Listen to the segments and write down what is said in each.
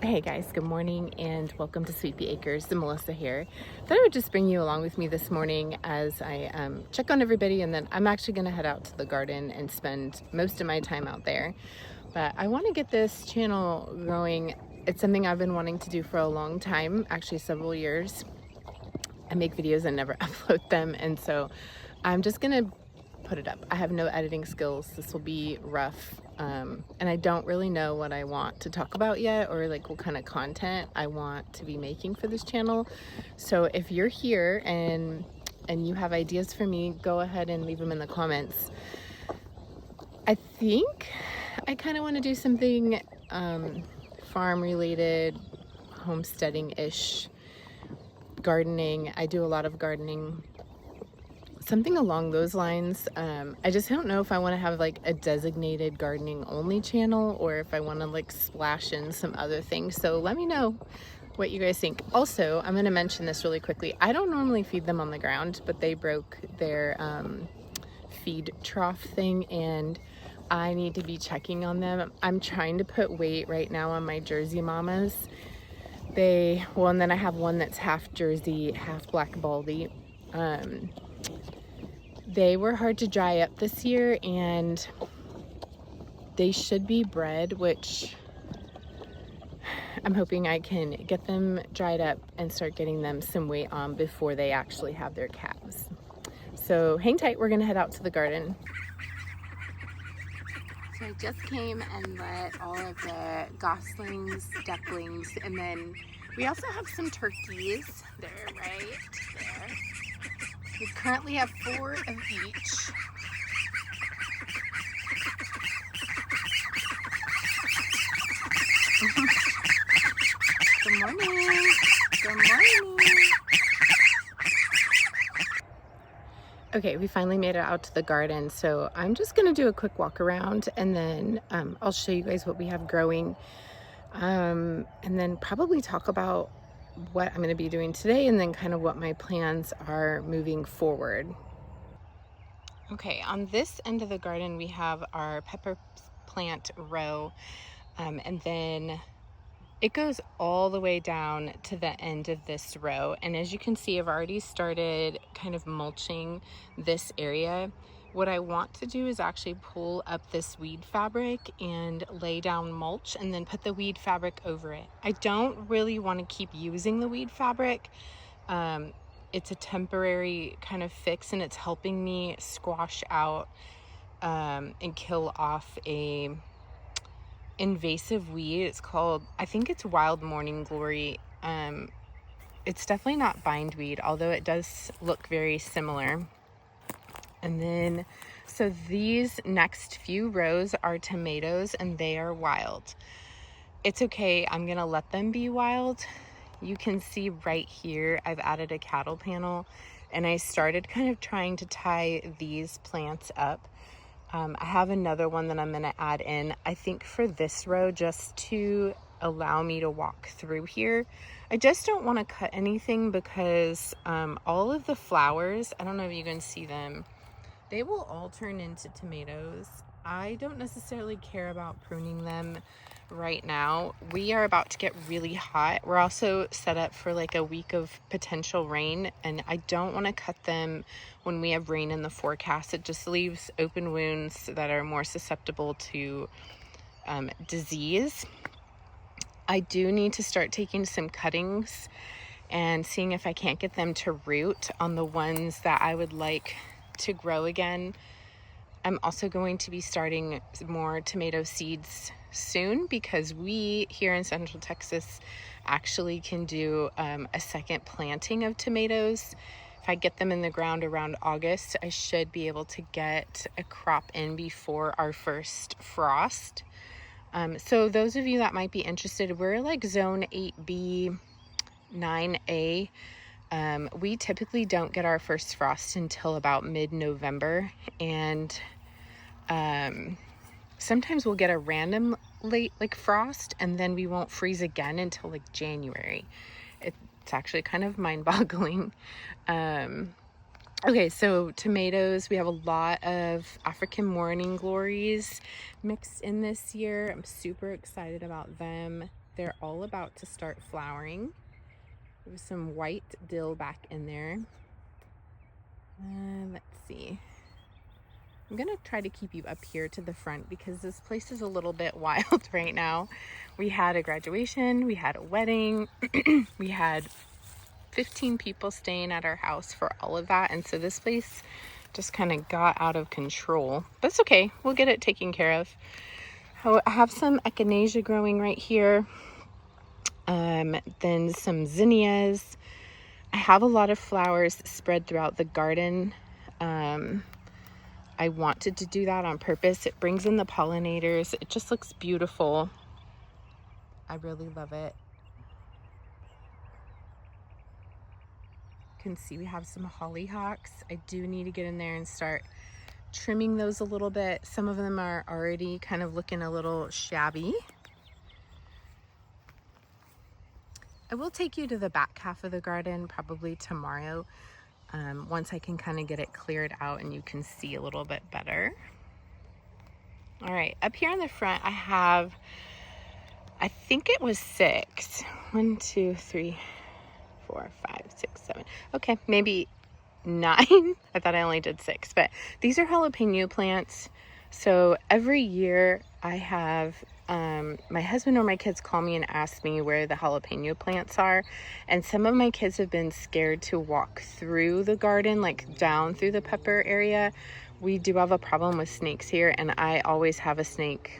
Hey guys, good morning and welcome to Sweet Pea Acres. Melissa here. Thought I would just bring you along with me this morning as I check on everybody, and then I'm actually going to head out to the garden and spend most of my time out there. But I want to get this channel growing. It's something I've been wanting to do for a long time, actually several years. I make videos and never upload them, and so I'm just going to put it up. I have no editing skills. This will be rough. And I don't really know what I want to talk about yet, or like what kind of content I want to be making for this channel. So if you're here and you have ideas for me, go ahead and leave them in the comments. I think I kind of want to do something farm related, homesteading-ish, gardening. I do a lot of gardening, something along those lines. I just don't know if I want to have like a designated gardening only channel, or if I want to like splash in some other things. So let me know what you guys think. Also, I'm going to mention this really quickly. I don't normally feed them on the ground, but they broke their feed trough thing, and I need to be checking on them. I'm trying to put weight right now on my Jersey mamas. And then I have one that's half Jersey, half black baldy. They were hard to dry up this year, and they should be bred, which I'm hoping I can get them dried up and start getting them some weight on before they actually have their calves. So hang tight, we're gonna head out to the garden. So I just came and let all of the goslings, ducklings, and then we also have some turkeys. They're right there. We currently have 4 of each. Good morning. Good morning. Okay, we finally made it out to the garden, so I'm just gonna do a quick walk around, and then I'll show you guys what we have growing, and then probably talk about what I'm gonna be doing today, and then kind of what my plans are moving forward. Okay, on this end of the garden we have our pepper plant row, and then it goes all the way down to the end of this row. And as you can see, I've already started kind of mulching this area. What I want to do is actually pull up this weed fabric and lay down mulch and then put the weed fabric over it. I don't really want to keep using the weed fabric. It's a temporary kind of fix, and it's helping me squash out and kill off a invasive weed. It's called, I think it's wild morning glory. It's definitely not bindweed, although it does look very similar. And then, so these next few rows are tomatoes, and they are wild. It's okay, I'm gonna let them be wild. You can see right here, I've added a cattle panel, and I started kind of trying to tie these plants up. I have another one that I'm going to add in, I think for this row, just to allow me to walk through here. I just don't want to cut anything because all of the flowers, I don't know if you can see them, they will all turn into tomatoes. I don't necessarily care about pruning them right now. We are about to get really hot. We're also set up for like a week of potential rain, and I don't want to cut them when we have rain in the forecast. It just leaves open wounds that are more susceptible to disease. I do need to start taking some cuttings and seeing if I can't get them to root on the ones that I would like to grow again. I'm also going to be starting more tomato seeds soon, because we here in Central Texas actually can do a second planting of tomatoes. If I get them in the ground around August, I should be able to get a crop in before our first frost. So those of you that might be interested, we're like zone 8B, 9A. We typically don't get our first frost until about mid-November, and sometimes we'll get a random late like frost, and then we won't freeze again until like January. It's actually kind of mind-boggling. Okay, so tomatoes, we have a lot of African morning glories mixed in this year. I'm super excited about them. They're all about to start flowering. There's some white dill back in there. Let's see. I'm gonna try to keep you up here to the front because this place is a little bit wild right now. We had a graduation, we had a wedding, we had 15 people staying at our house for all of that. And so this place just kind of got out of control, but it's okay. We'll get it taken care of. I have some echinacea growing right here. Then some zinnias. I have a lot of flowers spread throughout the garden. I wanted to do that on purpose. It brings in the pollinators. It just looks beautiful. I really love it. You can see we have some hollyhocks. I do need to get in there and start trimming those a little bit. Some of them are already kind of looking a little shabby. I will take you to the back half of the garden probably tomorrow, once I can kind of get it cleared out and you can see a little bit better. All right, up here in the front I have, I think it was 6. 1, 2, 3, 4, 5, 6, 7. Okay, maybe 9. I thought I only did 6, but these are jalapeno plants. So every year I have my husband or my kids call me and ask me where the jalapeno plants are, and some of my kids have been scared to walk through the garden, like down through the pepper area. We do have a problem with snakes here, and I always have a snake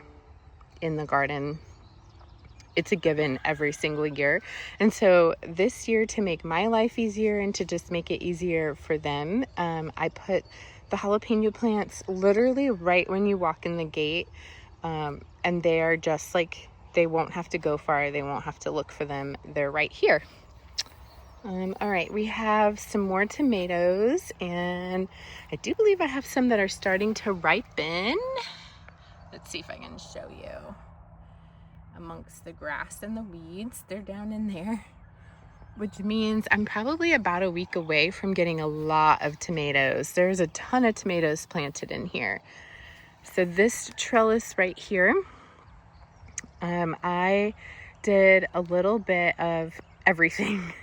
in the garden. It's a given every single year. And so this year, to make my life easier and to just make it easier for them, I put the jalapeno plants literally right when you walk in the gate. And they are just like, they won't have to go far. They won't have to look for them. They're right here. All right, we have some more tomatoes, and I do believe I have some that are starting to ripen. Let's see if I can show you. Amongst the grass and the weeds, they're down in there, which means I'm probably about a week away from getting a lot of tomatoes. There's a ton of tomatoes planted in here. So this trellis right here, I did a little bit of everything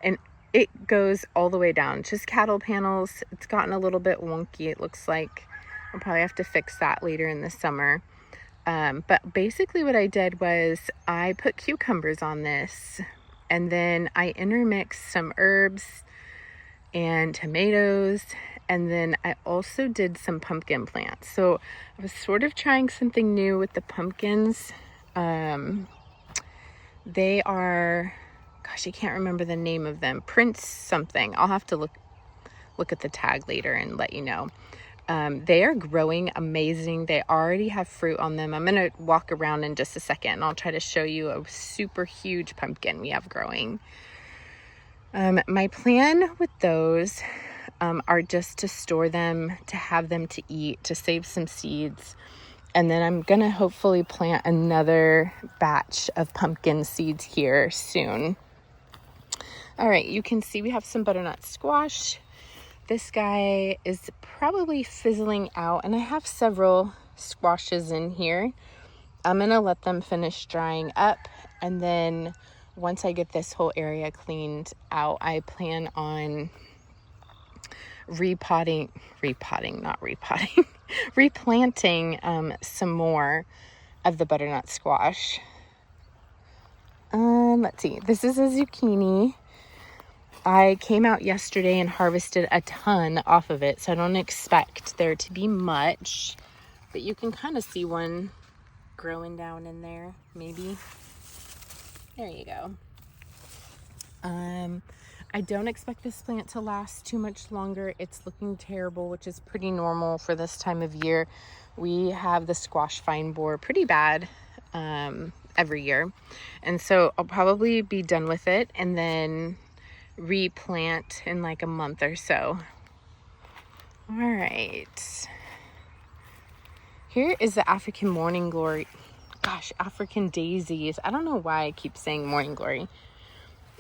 and it goes all the way down, just cattle panels. It's gotten a little bit wonky, it looks like. I'll probably have to fix that later in the summer. But basically what I did was I put cucumbers on this, and then I intermixed some herbs and tomatoes, and then I also did some pumpkin plants. So I was sort of trying something new with the pumpkins. They are, gosh, I can't remember the name of them. Prince something. I'll have to look at the tag later and let you know. They are growing amazing. They already have fruit on them. I'm going to walk around in just a second and I'll try to show you a super huge pumpkin we have growing. My plan with those are just to store them, to have them to eat, to save some seeds. And then I'm going to hopefully plant another batch of pumpkin seeds here soon. All right, you can see we have some butternut squash. This guy is probably fizzling out, and I have several squashes in here. I'm going to let them finish drying up, and then once I get this whole area cleaned out, I plan on replanting some more of the butternut squash. Let's see. This is a zucchini. I came out yesterday and harvested a ton off of it, so I don't expect there to be much, but you can kind of see one growing down in there, maybe. There you go. I don't expect this plant to last too much longer. It's looking terrible, which is pretty normal for this time of year. We have the squash vine borer pretty bad every year, and so I'll probably be done with it and then replant in like a month or so. All right, here is the African morning glory. Gosh, African daisies. I don't know why I keep saying morning glory.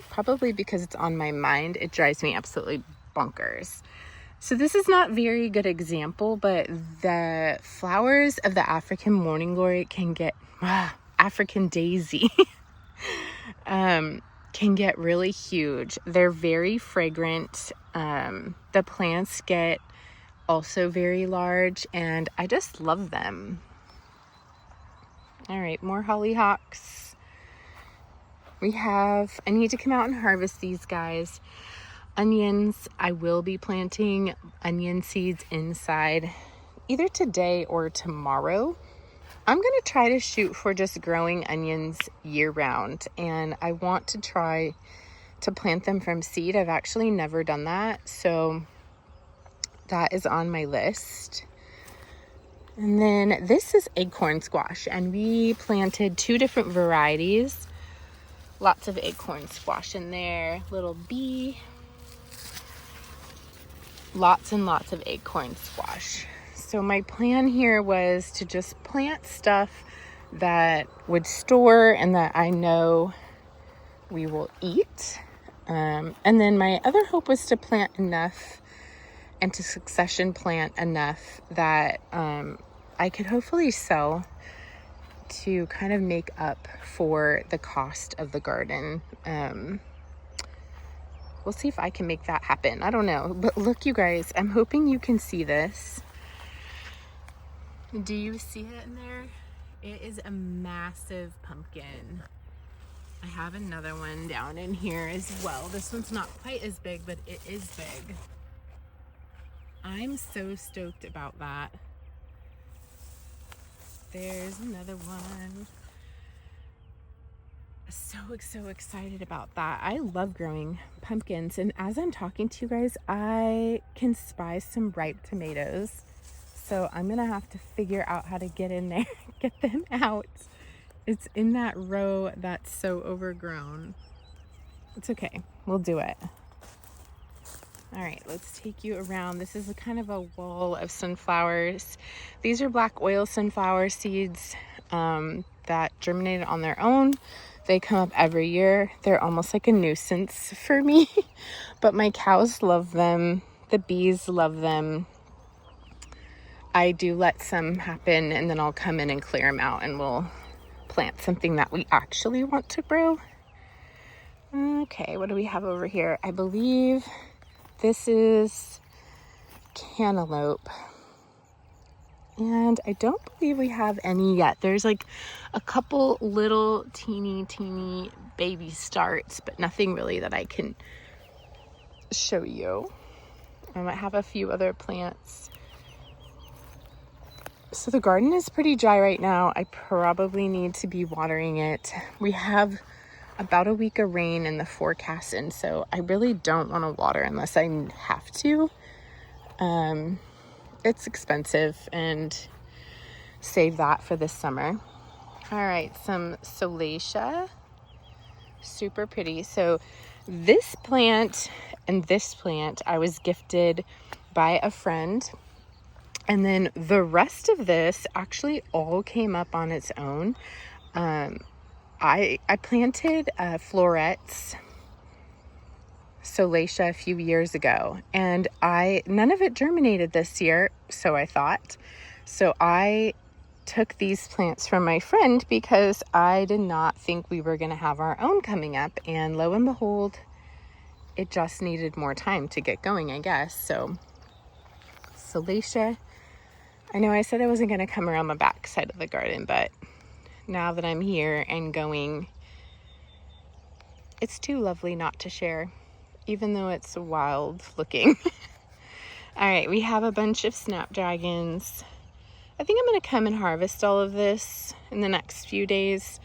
Probably because it's on my mind. It drives me absolutely bonkers. So this is not a very good example, but the flowers of the African morning glory can get African daisy. can get really huge. They're very fragrant. The plants get also very large, and I just love them. All right, more hollyhocks. I need to come out and harvest these guys. Onions, I will be planting onion seeds inside either today or tomorrow. I'm going to try to shoot for just growing onions year round, and I want to try to plant them from seed. I've actually never done that, so that is on my list. And then this is acorn squash, and we planted 2 different varieties. Lots of acorn squash in there, little bee. Lots and lots of acorn squash. So my plan here was to just plant stuff that would store and that I know we will eat. And then my other hope was to plant enough and to succession plant enough that I could hopefully sell to kind of make up for the cost of the garden. We'll see if I can make that happen. I don't know. But look, you guys, I'm hoping you can see this. Do you see it in there? It is a massive pumpkin. I have another one down in here as well. This one's not quite as big, but it is big. I'm so stoked about that. There's another one. So excited about that. I love growing pumpkins, and as I'm talking to you guys, I can spy some ripe tomatoes. So I'm gonna have to figure out how to get in there, get them out. It's in that row that's so overgrown. It's okay, we'll do it. All right, let's take you around. This is a kind of a wall of sunflowers. These are black oil sunflower seeds that germinated on their own. They come up every year. They're almost like a nuisance for me, but my cows love them. The bees love them. I do let some happen, and then I'll come in and clear them out, and we'll plant something that we actually want to grow. Okay, what do we have over here? I believe this is cantaloupe. And I don't believe we have any yet. There's like a couple little teeny baby starts, but nothing really that I can show you. I might have a few other plants. So the garden is pretty dry right now. I probably need to be watering it. We have about a week of rain in the forecast, and so I really don't want to water unless I have to. It's expensive, and save that for this summer. All right, some Solacea, super pretty. So this plant and this plant I was gifted by a friend, and then the rest of this actually all came up on its own. I planted florets Solacea a few years ago, and none of it germinated this year, so I thought. So I took these plants from my friend because I did not think we were going to have our own coming up, and lo and behold, it just needed more time to get going, I guess. So Solacea, I know I said I wasn't going to come around the back side of the garden, but now that I'm here and going, it's too lovely not to share, even though it's wild looking. All right, we have a bunch of snapdragons. I think I'm going to come and harvest all of this in the next few days,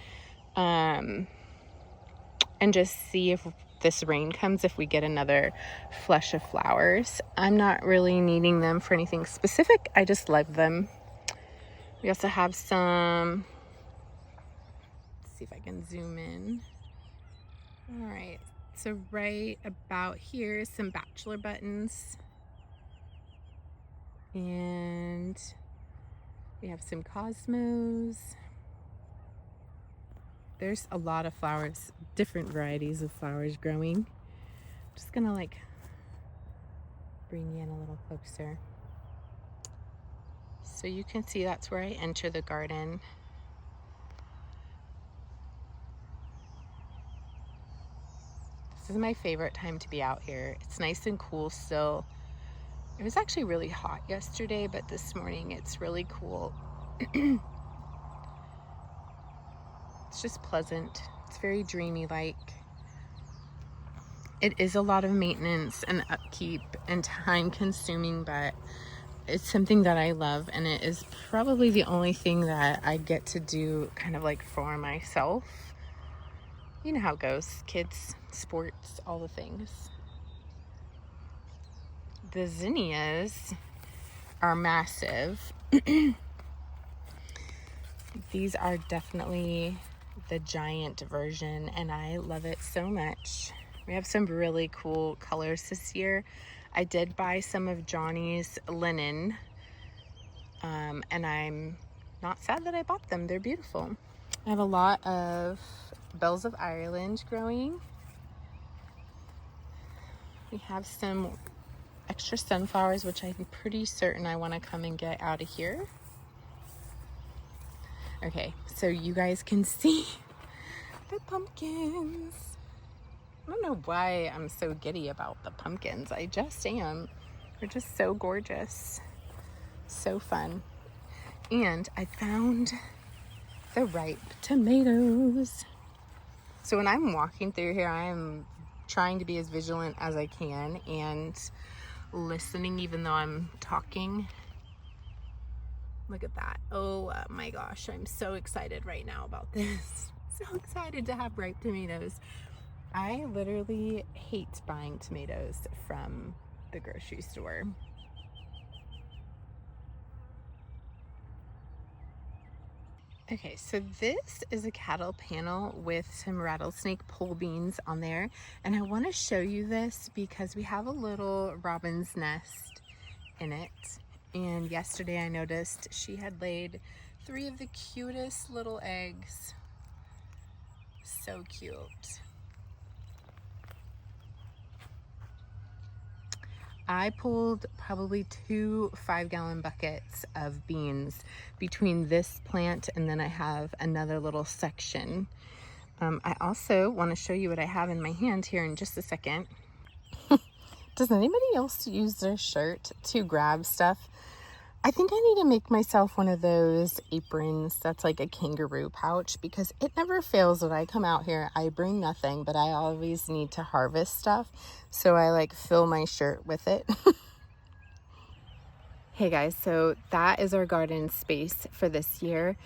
and just see if this rain comes, if we get another flush of flowers. I'm not really needing them for anything specific. I just love them. We also have some, let's see if I can zoom in. All right, so right about here is some bachelor buttons, and we have some cosmos. There's a lot of flowers, different varieties of flowers growing. I'm just gonna like bring you in a little closer so you can see that's where I enter the garden. This is my favorite time to be out here. It's nice and cool still. It was actually really hot yesterday, but this morning it's really cool. It's just pleasant. It's very dreamy like. It is a lot of maintenance and upkeep and time consuming, but it's something that I love, and it is probably the only thing that I get to do kind of like for myself. You know how it goes, kids, sports, all the things. The zinnias are massive. These are definitely the giant version, and I love it so much. We have some really cool colors this year. I did buy some of Johnny's linen, and I'm not sad that I bought them. They're beautiful. I have a lot of Bells of Ireland growing. We have some extra sunflowers, which I'm pretty certain I want to come and get out of here. Okay, so you guys can see the pumpkins. I don't know why I'm so giddy about the pumpkins. I just am. They're just so gorgeous. So fun. And I found the ripe tomatoes. So when I'm walking through here, I am trying to be as vigilant as I can and listening even though I'm talking. Look at that. Oh my gosh, I'm so excited right now about this. So excited to have ripe tomatoes. I literally hate buying tomatoes from the grocery store. Okay, so this is a cattle panel with some rattlesnake pole beans on there, and I want to show you this because we have a little robin's nest in it, and yesterday I noticed she had laid 3 of the cutest little eggs. So cute. I pulled probably 2 5-gallon buckets of beans between this plant, and then I have another little section. I also want to show you what I have in my hand here in just a second. Does anybody else use their shirt to grab stuff? I think I need to make myself one of those aprons that's like a kangaroo pouch, because it never fails that I come out here, I bring nothing, but I always need to harvest stuff. So I like fill my shirt with it. Hey guys, so that is our garden space for this year.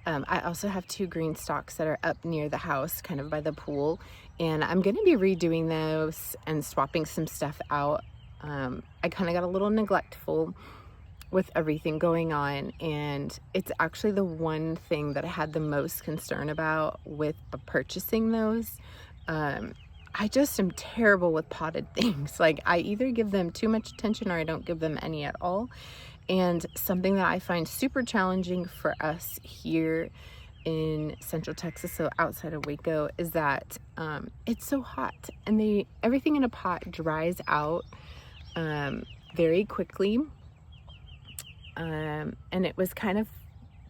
I also have 2 green stalks that are up near the house, kind of by the pool, and I'm going to be redoing those and swapping some stuff out. I kind of got a little neglectful with everything going on, and it's actually the one thing that I had the most concern about with purchasing those. I just am terrible with potted things. Like, I either give them too much attention or I don't give them any at all. And something that I find super challenging for us here in Central Texas, so outside of Waco, is that it's so hot, and everything in a pot dries out very quickly. And it was kind of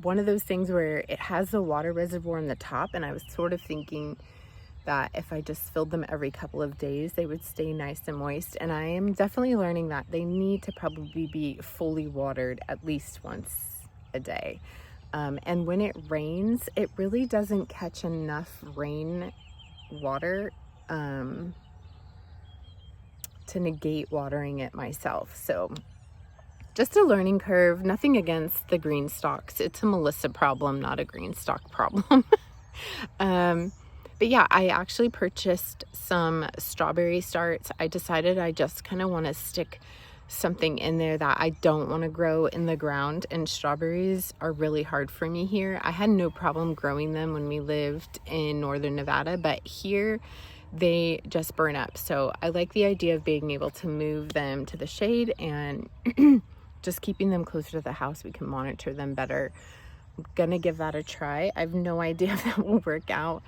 one of those things where it has a water reservoir in the top, and I was sort of thinking that if I just filled them every couple of days, they would stay nice and moist. And I am definitely learning that they need to probably be fully watered at least once a day. And when it rains, it really doesn't catch enough rain water to negate watering it myself. So just a learning curve. Nothing against the green stalks. It's a Melissa problem, not a green stalk problem. But yeah, I actually purchased some strawberry starts. I decided I just kind of want to stick something in there that I don't want to grow in the ground, and strawberries are really hard for me here. I had no problem growing them when we lived in northern Nevada, but here they just burn up. So I like the idea of being able to move them to the shade, and just keeping them closer to the house, we can monitor them better. I'm gonna give that a try. I have no idea if that will work out.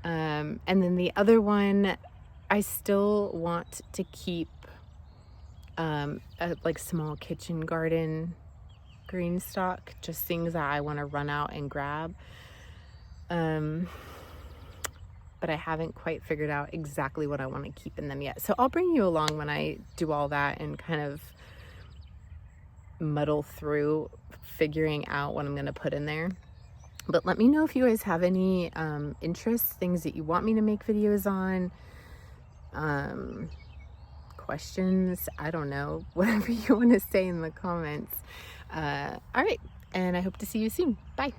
And then the other one, I still want to keep a like small kitchen garden green stalk, just things that I want to run out and grab. but I haven't quite figured out exactly what I want to keep in them yet. So I'll bring you along when I do all that and kind of muddle through figuring out what I'm going to put in there. But let me know if you guys have any interests, things that you want me to make videos on, questions, I don't know, whatever you want to say in the comments. All right, and I hope to see you soon. Bye.